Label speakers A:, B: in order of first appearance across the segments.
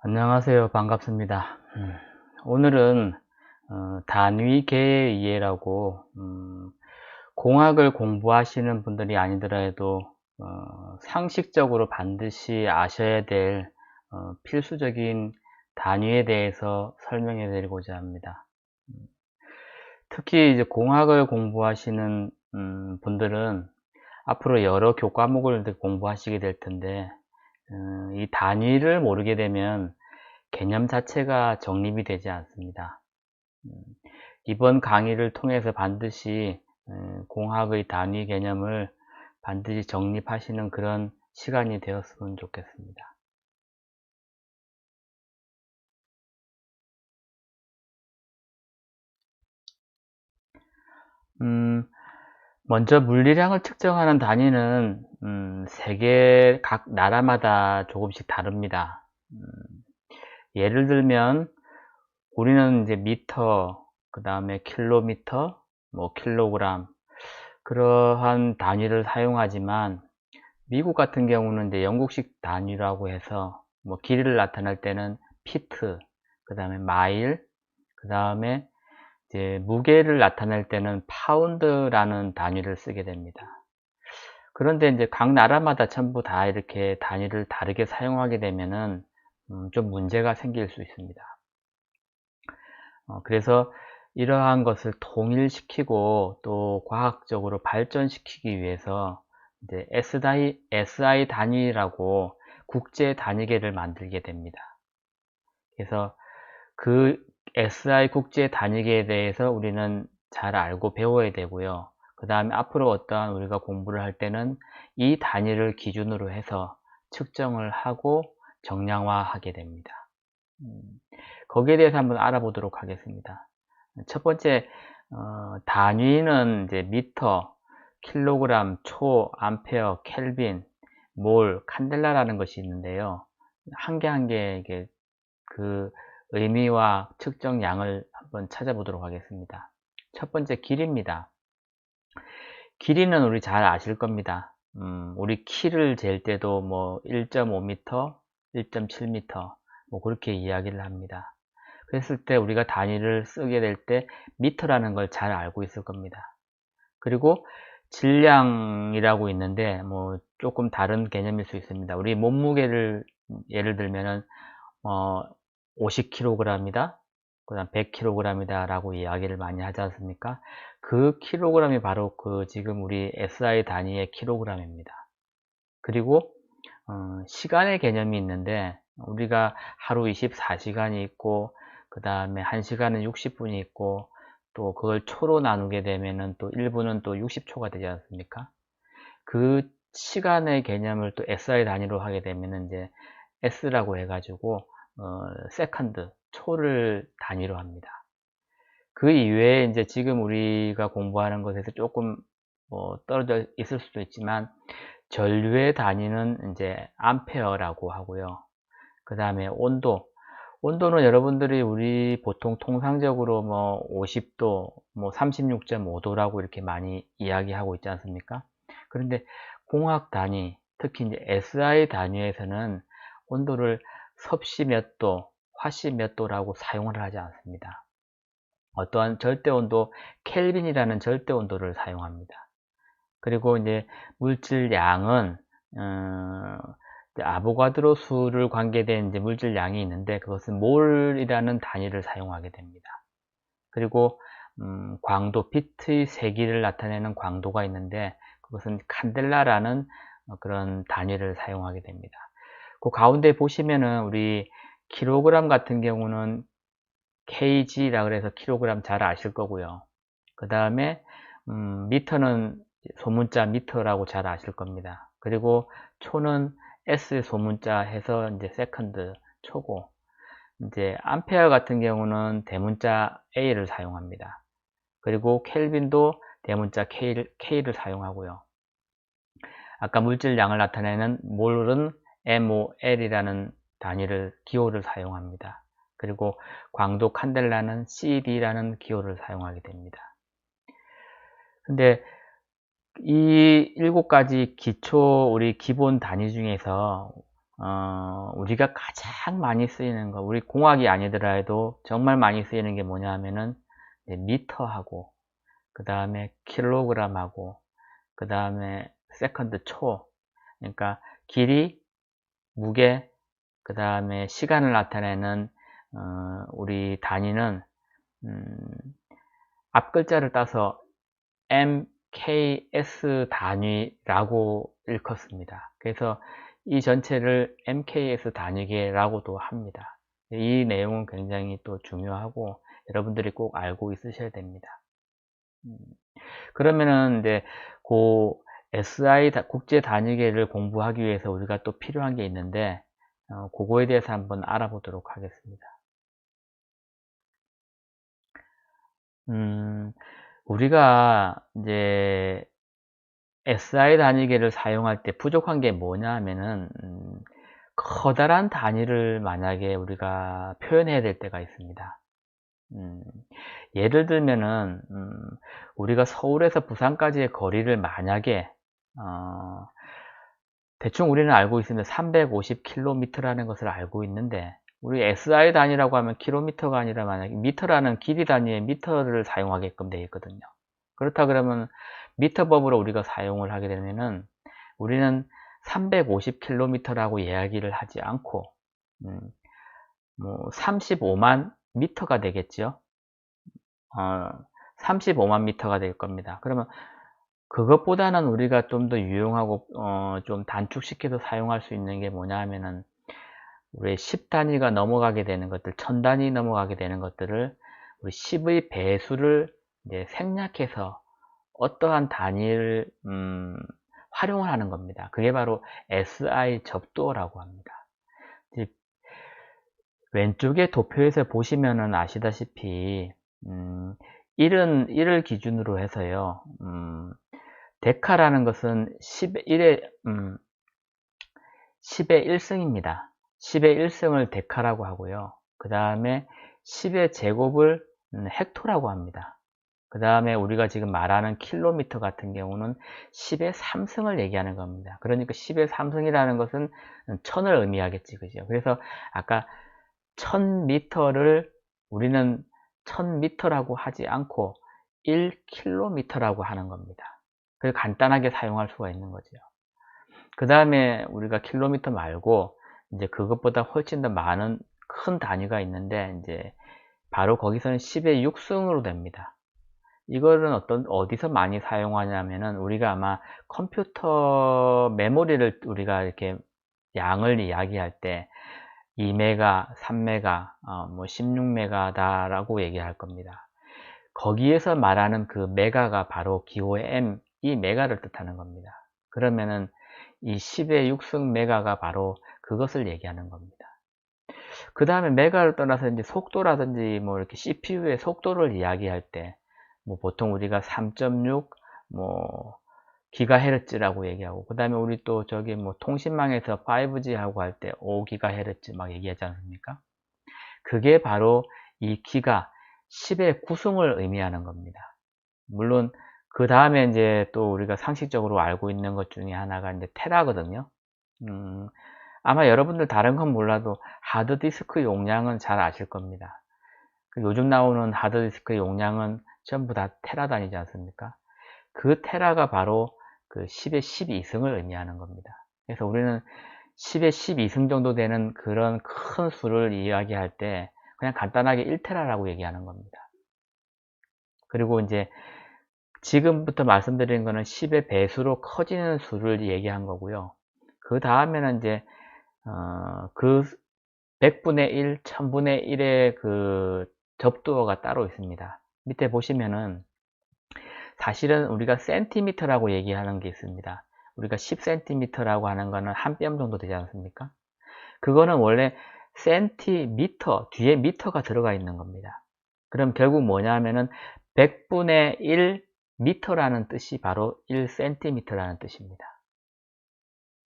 A: 안녕하세요. 반갑습니다. 오늘은 단위계의 이해라고 공학을 공부하시는 분들이 아니더라도 상식적으로 반드시 아셔야 될 필수적인 단위에 대해서 설명해 드리고자 합니다. 음, 특히 이제 공학을 공부하시는 분들은 앞으로 여러 교과목을 공부하시게 될 텐데 이 단위를 모르게 되면 개념 자체가 정립이 되지 않습니다. 음, 이번 강의를 통해서 반드시 공학의 단위 개념을 반드시 정립하시는 그런 시간이 되었으면 좋겠습니다. 음, 먼저 물리량을 측정하는 단위는 세계 각 나라마다 조금씩 다릅니다. 예를 들면 우리는 이제 미터, 그 다음에 킬로미터, 뭐 킬로그램 그러한 단위를 사용하지만 미국 같은 경우는 이제 영국식 단위라고 해서 뭐 길이를 나타낼 때는 피트, 그 다음에 마일, 그 다음에 이제 무게를 나타낼 때는 파운드라는 단위를 쓰게 됩니다. 그런데 이제 각 나라마다 전부 다 이렇게 단위를 다르게 사용하게 되면은 좀 문제가 생길 수 있습니다. 그래서 이러한 것을 통일시키고 또 과학적으로 발전시키기 위해서 이제 SI 단위라고 국제 단위계를 만들게 됩니다. 그래서 그 SI 국제 단위계에 대해서 우리는 잘 알고 배워야 되고요. 그 다음에 앞으로 어떠한 우리가 공부를 할 때는 이 단위를 기준으로 해서 측정을 하고 정량화하게 됩니다. 음, 거기에 대해서 한번 알아보도록 하겠습니다. 첫 번째 단위는 이제 미터, 킬로그램, 초, 암페어, 켈빈, 몰, 칸델라라는 것이 있는데요. 한 개 한 개 이게 그 의미와 측정량을 한번 찾아보도록 하겠습니다. 첫 번째 길이입니다. 길이는 우리 잘 아실 겁니다. 우리 키를 잴 때도 뭐 1.5m, 1.7m 뭐 그렇게 이야기를 합니다. 그랬을 때 우리가 단위를 쓰게 될 때 미터라는 걸 잘 알고 있을 겁니다. 그리고 질량이라고 있는데 뭐 조금 다른 개념일 수 있습니다. 우리 몸무게를 예를 들면은 50kg이다, 그 다음 100kg이다 라고 이야기를 많이 하지 않습니까? 그 킬로그램이 바로 그 지금 우리 SI 단위의 킬로그램입니다. 그리고 시간의 개념이 있는데 우리가 하루 24시간이 있고 그 다음에 1시간은 60분이 있고 또 그걸 초로 나누게 되면은 또 1분은 또 60초가 되지 않습니까? 그 시간의 개념을 또 SI 단위로 하게 되면은 이제 S라고 해가지고 세컨드 초를 단위로 합니다. 그 이외에 이제 지금 우리가 공부하는 것에서 조금 떨어져 있을 수도 있지만 전류의 단위는 이제 암페어라고 하고요. 그 다음에 온도는 여러분들이 우리 보통 통상적으로 뭐 50도, 뭐 36.5도라고 이렇게 많이 이야기하고 있지 않습니까? 그런데 공학 단위, 특히 이제 SI 단위에서는 온도를 섭씨 몇 도, 화씨 몇 도라고 사용을 하지 않습니다. 어떠한 절대 온도, 켈빈이라는 절대 온도를 사용합니다. 그리고 이제 물질량은 아보가드로 수를 관계된 이제 물질량이 있는데 그것은 몰이라는 단위를 사용하게 됩니다. 그리고 광도, 빛의 세기를 나타내는 광도가 있는데 그것은 칸델라라는 그런 단위를 사용하게 됩니다. 그 가운데 보시면은 우리 킬로그램 같은 경우는 kg라 그래서 킬로그램 잘 아실 거고요. 그 다음에 미터는 소문자 미터라고 잘 아실 겁니다. 그리고 초는 S 소문자 해서 이제 세컨드 초고, 이제 암페어 같은 경우는 대문자 A를 사용합니다. 그리고 켈빈도 대문자 K를 사용하고요. 아까 물질량을 나타내는 몰은 MOL이라는 단위를 기호를 사용합니다. 그리고 광도 칸델라는 CD라는 기호를 사용하게 됩니다. 근데 이 7가지 기초 우리 기본 단위 중에서 우리가 가장 많이 쓰이는 거, 우리 공학이 아니더라도 정말 많이 쓰이는 게 뭐냐 하면은 미터하고, 그 다음에 킬로그램하고, 그 다음에 세컨드 초, 그러니까 길이, 무게, 그 다음에 시간을 나타내는 우리 단위는 앞 글자를 따서 MKS 단위라고 일컫습니다. 그래서 이 전체를 MKS 단위계라고도 합니다. 이 내용은 굉장히 또 중요하고 여러분들이 꼭 알고 있으셔야 됩니다. 그러면은 이제 그 SI 국제 단위계를 공부하기 위해서 우리가 또 필요한 게 있는데 그거에 대해서 한번 알아보도록 하겠습니다. 우리가 이제 SI 단위계를 사용할 때 부족한 게 뭐냐 하면은 커다란 단위를 만약에 우리가 표현해야 될 때가 있습니다. 예를 들면은 우리가 서울에서 부산까지의 거리를 만약에 대충 우리는 알고 있습니다. 350km라는 것을 알고 있는데 우리 SI 단위라고 하면 킬로미터가 아니라 만약에 미터라는 길이 단위의 미터를 사용하게끔 되어 있거든요. 그렇다 그러면 미터법으로 우리가 사용을 하게 되면은 우리는 350km라고 이야기를 하지 않고 뭐 35만 미터가 되겠죠. 35만 미터가 될 겁니다. 그러면 그것보다는 우리가 좀 더 유용하고 좀 단축시켜서 사용할 수 있는 게 뭐냐 하면은 우리 10단위가 넘어가게 되는 것들, 1000단위 넘어가게 되는 것들을 우리 10의 배수를 이제 생략해서 어떠한 단위를 활용을 하는 겁니다. 그게 바로 SI 접도라고 합니다. 왼쪽에 도표에서 보시면은 아시다시피 1을 기준으로 해서요. 데카라는 것은 10의 1승입니다. 10의 1승을 데카라고 하고요. 그 다음에 10의 제곱을 헥토라고 합니다. 그 다음에 우리가 지금 말하는 킬로미터 같은 경우는 10의 3승을 얘기하는 겁니다. 그러니까 10의 3승이라는 것은 1000을 의미하겠지, 그죠? 그래서 아까 1000m를 우리는 1000m라고 하지 않고 1km라고 하는 겁니다. 그래서 간단하게 사용할 수가 있는 거죠. 그 다음에 우리가 킬로미터 말고 이제 그것보다 훨씬 더 많은 큰 단위가 있는데 이제 바로 거기서는 10의 6승으로 됩니다. 이거는 어디서 많이 사용하냐면은 우리가 아마 컴퓨터 메모리를 우리가 이렇게 양을 이야기할 때 2메가, 3메가, 뭐 16메가다 라고 얘기할 겁니다. 거기에서 말하는 그 메가가 바로 기호의 M, 이 메가를 뜻하는 겁니다. 그러면은 이 10의 6승 메가가 바로 그것을 얘기하는 겁니다. 그 다음에 메가를 떠나서 이제 속도라든지 뭐 이렇게 CPU의 속도를 이야기할 때 뭐 보통 우리가 3.6 뭐 기가헤르츠라고 얘기하고 그 다음에 우리 또 저기 뭐 통신망에서 5G 하고 할 때 5기가헤르츠 막 얘기하지 않습니까? 그게 바로 이 기가 10의 9승을 의미하는 겁니다. 물론 그 다음에 이제 또 우리가 상식적으로 알고 있는 것 중에 하나가 이제 테라거든요. 아마 여러분들 다른 건 몰라도 하드디스크 용량은 잘 아실 겁니다. 요즘 나오는 하드디스크 용량은 전부 다 테라 단위지 않습니까? 그 테라가 바로 그 10의 12승을 의미하는 겁니다. 그래서 우리는 10의 12승 정도 되는 그런 큰 수를 이야기할 때 그냥 간단하게 1테라라고 얘기하는 겁니다. 그리고 이제 지금부터 말씀드리는 거는 10의 배수로 커지는 수를 얘기한 거고요. 그 다음에는 이제 그 100분의 1, 1000분의 1의 그 접두어가 따로 있습니다. 밑에 보시면은 사실은 우리가 센티미터라고 얘기하는 게 있습니다. 우리가 10cm라고 하는 거는 한 뼘 정도 되지 않습니까? 그거는 원래 센티미터, 뒤에 미터가 들어가 있는 겁니다. 그럼 결국 뭐냐 하면은 100분의 1 미터라는 뜻이 바로 1cm라는 뜻입니다.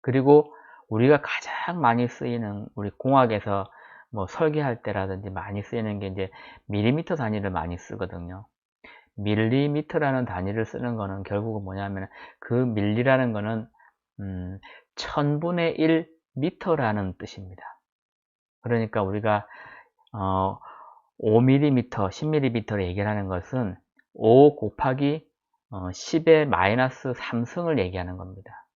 A: 그리고 우리가 가장 많이 쓰이는 우리 공학에서 뭐 설계할 때라든지 많이 쓰이는 게 이제 밀리미터 단위를 많이 쓰거든요. 밀리미터라는 단위를 쓰는 거는 결국은 뭐냐면 그 밀리라는 거는 1000분의 1 미터라는 뜻입니다. 그러니까 우리가 5mm, 10mm를 얘기하는 것은 5 곱하기 10의 마이너스 3승을 얘기하는 겁니다.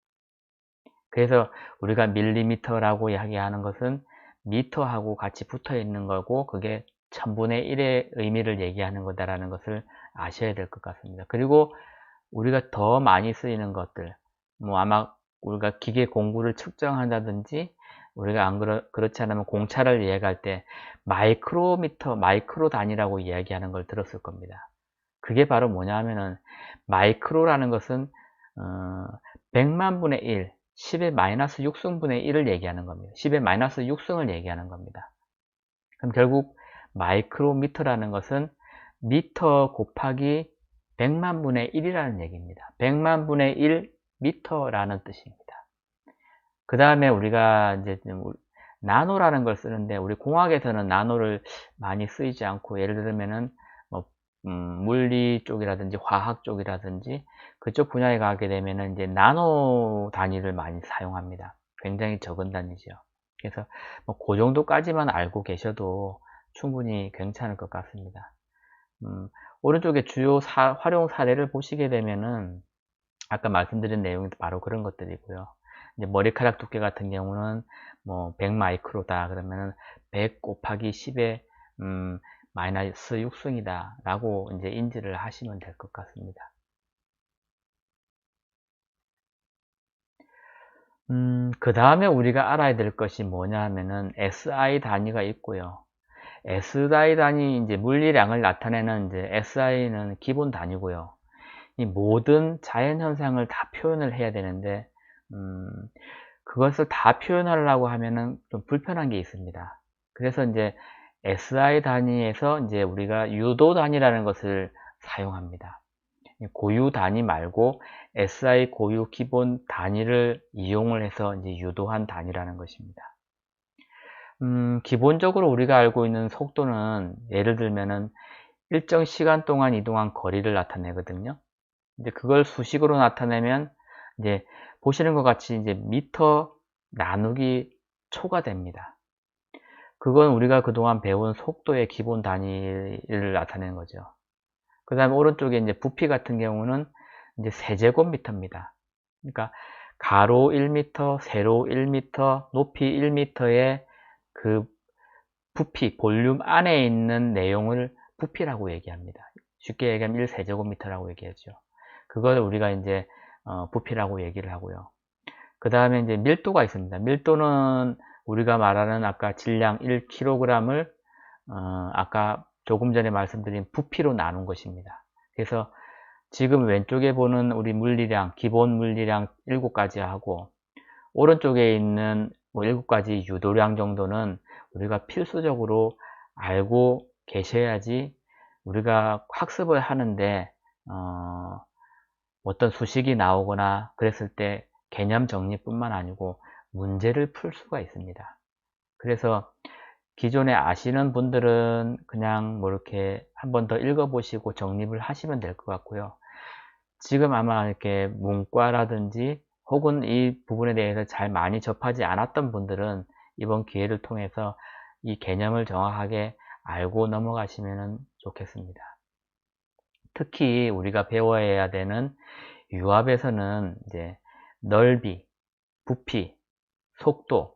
A: 그래서 우리가 밀리미터라고 이야기하는 것은 미터하고 같이 붙어 있는 거고, 그게 1000분의 1의 의미를 얘기하는 거다라는 것을 아셔야 될 것 같습니다. 그리고 우리가 더 많이 쓰이는 것들, 뭐 아마 우리가 기계 공구를 측정한다든지, 우리가 그렇지 않으면 공차를 이야기할 때 마이크로미터, 마이크로 단위라고 이야기하는 걸 들었을 겁니다. 그게 바로 뭐냐 하면은, 마이크로라는 것은 100만 분의 1, 10의 마이너스 6승분의 1을 얘기하는 겁니다. 10의 마이너스 6승을 얘기하는 겁니다. 그럼 결국 마이크로미터라는 것은 미터 곱하기 100만 분의 1이라는 얘기입니다. 100만 분의 1 미터라는 뜻입니다. 그 다음에 우리가 이제 나노라는 걸 쓰는데, 우리 공학에서는 나노를 많이 쓰이지 않고, 예를 들면은 뭐 물리 쪽이라든지 화학 쪽이라든지 그쪽 분야에 가게 되면은 이제 나노 단위를 많이 사용합니다. 굉장히 적은 단위죠. 그래서 뭐 그 정도까지만 알고 계셔도 충분히 괜찮을 것 같습니다. 오른쪽에 주요 활용 사례를 보시게 되면은 아까 말씀드린 내용이 바로 그런 것들이고요. 이제 머리카락 두께 같은 경우는 뭐 100 마이크로다 그러면은 100 곱하기 10의 마이너스 6승이다 라고 이제 인지를 하시면 될 것 같습니다. 그 다음에 우리가 알아야 될 것이 뭐냐 하면은 SI 단위가 있고요. SI 단위, 이제 물리량을 나타내는 이제 SI는 기본 단위고요. 이 모든 자연현상을 다 표현을 해야 되는데, 그것을 다 표현하려고 하면은 좀 불편한 게 있습니다. 그래서 이제 SI 단위에서 이제 우리가 유도 단위라는 것을 사용합니다. 고유 단위 말고 SI 고유 기본 단위를 이용을 해서 이제 유도한 단위라는 것입니다. 기본적으로 우리가 알고 있는 속도는 예를 들면은 일정 시간 동안 이동한 거리를 나타내거든요. 이제 그걸 수식으로 나타내면 이제 보시는 것 같이 이제 미터 나누기 초가 됩니다. 그건 우리가 그동안 배운 속도의 기본 단위를 나타내는 거죠. 그 다음에 오른쪽에 이제 부피 같은 경우는 이제 세제곱미터입니다. 그러니까 가로 1m, 세로 1m, 높이 1m의 그 부피, 볼륨 안에 있는 내용을 부피라고 얘기합니다. 쉽게 얘기하면 1세제곱미터라고 얘기하죠. 그걸 우리가 이제 부피라고 얘기를 하고요. 그 다음에 이제 밀도가 있습니다. 밀도는 우리가 말하는 아까 질량 1kg을 아까 조금 전에 말씀드린 부피로 나눈 것입니다. 그래서 지금 왼쪽에 보는 우리 물리량, 기본 물리량 7가지 하고, 오른쪽에 있는 뭐 7가지 유도량 정도는 우리가 필수적으로 알고 계셔야지 우리가 학습을 하는데 어떤 수식이 나오거나 그랬을 때 개념 정리뿐만 아니고 문제를 풀 수가 있습니다. 그래서 기존에 아시는 분들은 그냥 뭐 이렇게 한번 더 읽어보시고 정립을 하시면 될 것 같고요. 지금 아마 이렇게 문과라든지 혹은 이 부분에 대해서 잘 많이 접하지 않았던 분들은 이번 기회를 통해서 이 개념을 정확하게 알고 넘어가시면 좋겠습니다. 특히 우리가 배워야 되는 유압에서는 이제 넓이, 부피, 속도,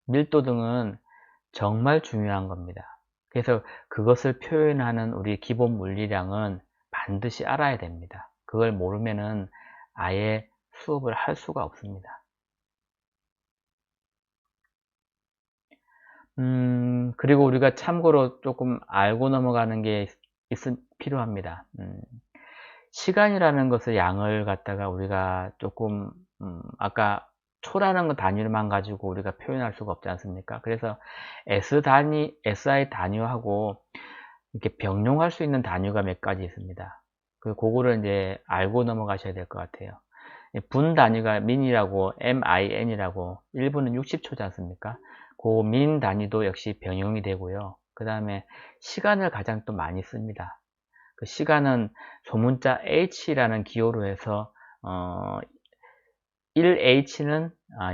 A: 밀도 등은 정말 중요한 겁니다. 그래서 그것을 표현하는 우리 기본 물리량은 반드시 알아야 됩니다. 그걸 모르면은 아예 수업을 할 수가 없습니다. 그리고 우리가 참고로 조금 알고 넘어가는 게 필요합니다. 시간이라는 것을 양을 갖다가 우리가 조금 아까 초라는 단위만 가지고 우리가 표현할 수가 없지 않습니까? 그래서 SI 단위하고 이렇게 병용할 수 있는 단위가 몇 가지 있습니다. 그거를 이제 알고 넘어가셔야 될 것 같아요. 분 단위가 민이라고, MIN이라고, 1분은 60초지 않습니까? 그 민 단위도 역시 병용이 되고요. 그 다음에 시간을 가장 또 많이 씁니다. 그 시간은 소문자 H라는 기호로 해서 1H는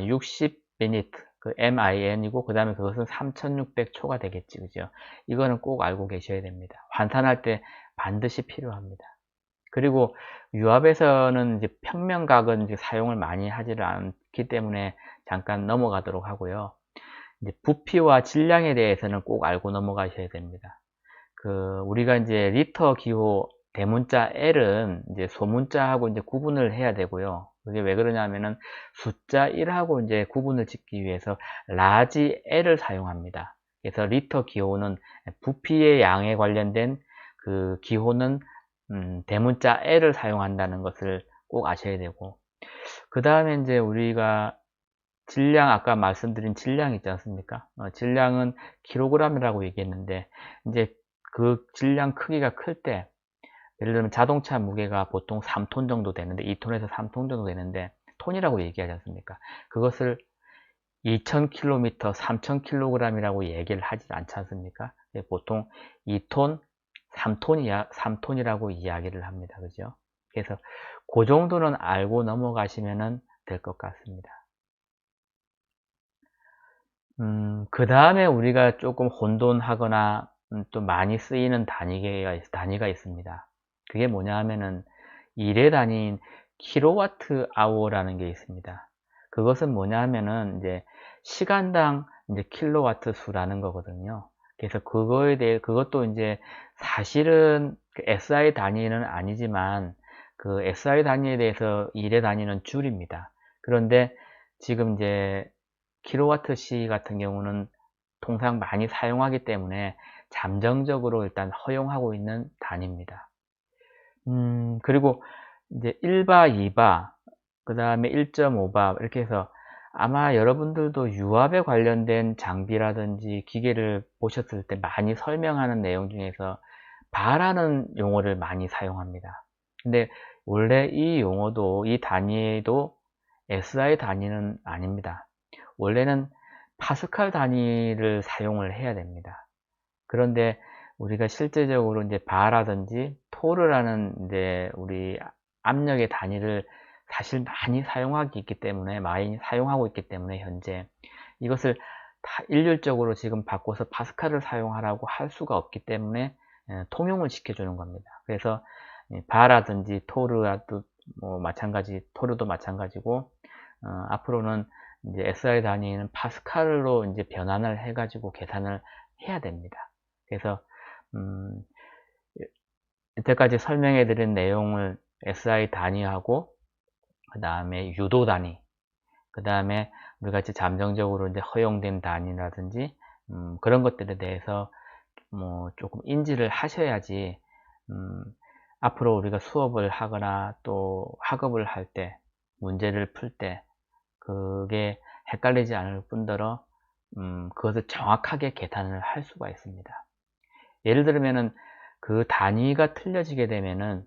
A: 60 minute, 그 MIN이고 그 다음에 그것은 3600초가 되겠지, 그죠? 이거는 꼭 알고 계셔야 됩니다. 환산할 때 반드시 필요합니다. 그리고 유압에서는 이제 평면각은 이제 사용을 많이 하지를 않기 때문에 잠깐 넘어가도록 하고요. 이제 부피와 질량에 대해서는 꼭 알고 넘어가셔야 됩니다. 우리가 이제 리터 기호 대문자 L은 이제 소문자하고 이제 구분을 해야 되고요. 그게 왜 그러냐면은 숫자 1하고 이제 구분을 짓기 위해서 라지 L을 사용합니다. 그래서 리터 기호는 부피의 양에 관련된 그 기호는 대문자 L을 사용한다는 것을 꼭 아셔야 되고, 그 다음에 이제 우리가 질량, 아까 말씀드린 질량 있지 않습니까? 질량은 킬로그램이라고 얘기했는데, 이제 그 질량 크기가 클 때, 예를 들면 자동차 무게가 보통 3톤 정도 되는데, 2톤에서 3톤 정도 되는데, 톤이라고 얘기하지 않습니까? 그것을 2000km, 3000kg이라고 얘기를 하지 않지 않습니까? 보통 2톤, 3톤이라고 이야기를 합니다. 그죠? 그래서 그 정도는 알고 넘어가시면 될 것 같습니다. 그 다음에 우리가 조금 혼돈하거나 또 많이 쓰이는 단위가 있습니다. 그게 뭐냐 하면은 일의 단위인 킬로와트 아워라는 게 있습니다. 그것은 뭐냐 하면은 이제 시간당 이제 킬로와트 수라는 거거든요. 그래서 그거에 대해, 그것도 이제 사실은 그 SI 단위는 아니지만 그 SI 단위에 대해서 일의 단위는 줄입니다. 그런데 지금 이제 킬로와트 시 같은 경우는 통상 많이 사용하기 때문에 잠정적으로 일단 허용하고 있는 단위입니다. 그리고 이제 1바, 2바, 그 다음에 1.5바 이렇게 해서 아마 여러분들도 유압에 관련된 장비라든지 기계를 보셨을 때 많이 설명하는 내용 중에서 바라는 용어를 많이 사용합니다. 근데 원래 이 용어도, 이 단위도 SI 단위는 아닙니다. 원래는 파스칼 단위를 사용을 해야 됩니다. 그런데 우리가 실제적으로 이제 바라든지 토르라는 이제 우리 압력의 단위를 사실 많이 사용하고 있기 때문에 현재 이것을 다 일률적으로 지금 바꿔서 파스칼을 사용하라고 할 수가 없기 때문에 통용을 시켜주는 겁니다. 그래서 바라든지 토르도 토르도 마찬가지고 앞으로는 이제 SI 단위는 파스칼로 이제 변환을 해가지고 계산을 해야 됩니다. 그래서 이때까지 설명해 드린 내용을 SI 단위하고 그 다음에 유도 단위, 그 다음에 우리 같이 잠정적으로 이제 허용된 단위라든지 그런 것들에 대해서 조금 인지를 하셔야지 앞으로 우리가 수업을 하거나 또 학업을 할 때 문제를 풀 때 그게 헷갈리지 않을 뿐더러 그것을 정확하게 계산을 할 수가 있습니다. 예를 들면은 그 단위가 틀려지게 되면은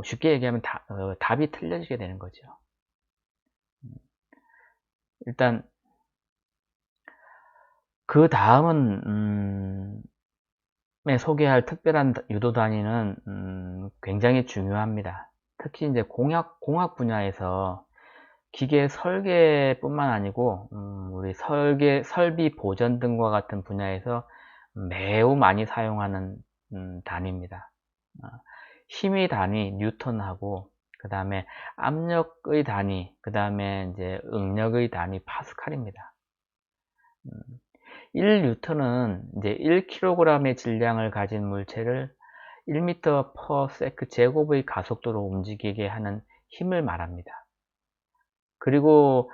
A: 쉽게 얘기하면 답이 틀려지게 되는 거죠. 일단 그 다음은 소개할 특별한 유도 단위는 굉장히 중요합니다. 특히 이제 공학 분야에서 기계 설계뿐만 아니고 우리 설비 보전 등과 같은 분야에서 매우 많이 사용하는 단위입니다. 힘의 단위 뉴턴하고 그 다음에 압력의 단위, 그 다음에 이제 응력의 단위 파스칼입니다. 1뉴턴은 이제 1kg의 질량을 가진 물체를 1m/s 제곱의 가속도로 움직이게 하는 힘을 말합니다. 그리고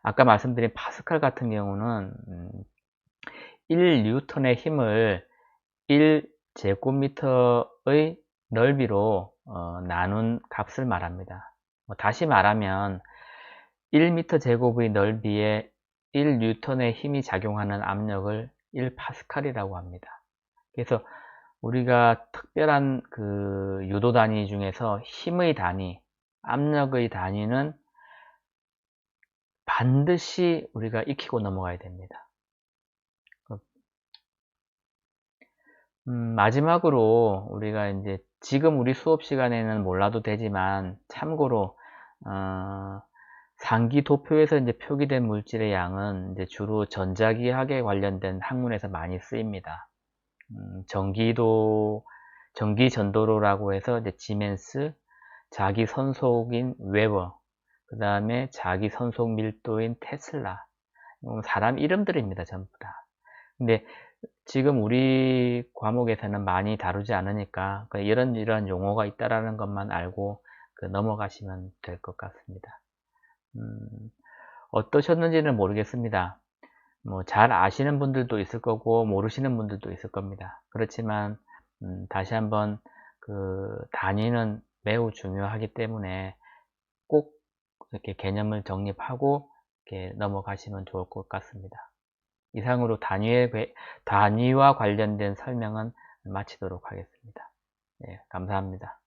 A: 아까 말씀드린 파스칼 같은 경우는 1뉴턴의 힘을 1제곱미터의 넓이로 나눈 값을 말합니다. 다시 말하면 1m 제곱의 넓이에 1뉴턴의 힘이 작용하는 압력을 1파스칼이라고 합니다. 그래서 우리가 특별한 그 유도 단위 중에서 힘의 단위, 압력의 단위는 반드시 우리가 익히고 넘어가야 됩니다. 마지막으로 우리가 이제 지금 우리 수업 시간에는 몰라도 되지만 참고로 상기 도표에서 이제 표기된 물질의 양은 이제 주로 전자기학에 관련된 학문에서 많이 쓰입니다. 전기전도로라고 해서 이제 지멘스, 자기 선속인 웨버, 그 다음에 자기 선속 밀도인 테슬라, 사람 이름들입니다, 전부 다. 근데 지금 우리 과목에서는 많이 다루지 않으니까 이런 용어가 있다라는 것만 알고 넘어가시면 될 것 같습니다. 어떠셨는지는 모르겠습니다. 잘 아시는 분들도 있을 거고 모르시는 분들도 있을 겁니다. 그렇지만 다시 한번 단위는 매우 중요하기 때문에 꼭 이렇게 개념을 정립하고 이렇게 넘어가시면 좋을 것 같습니다. 이상으로 단위와 관련된 설명은 마치도록 하겠습니다. 네, 감사합니다.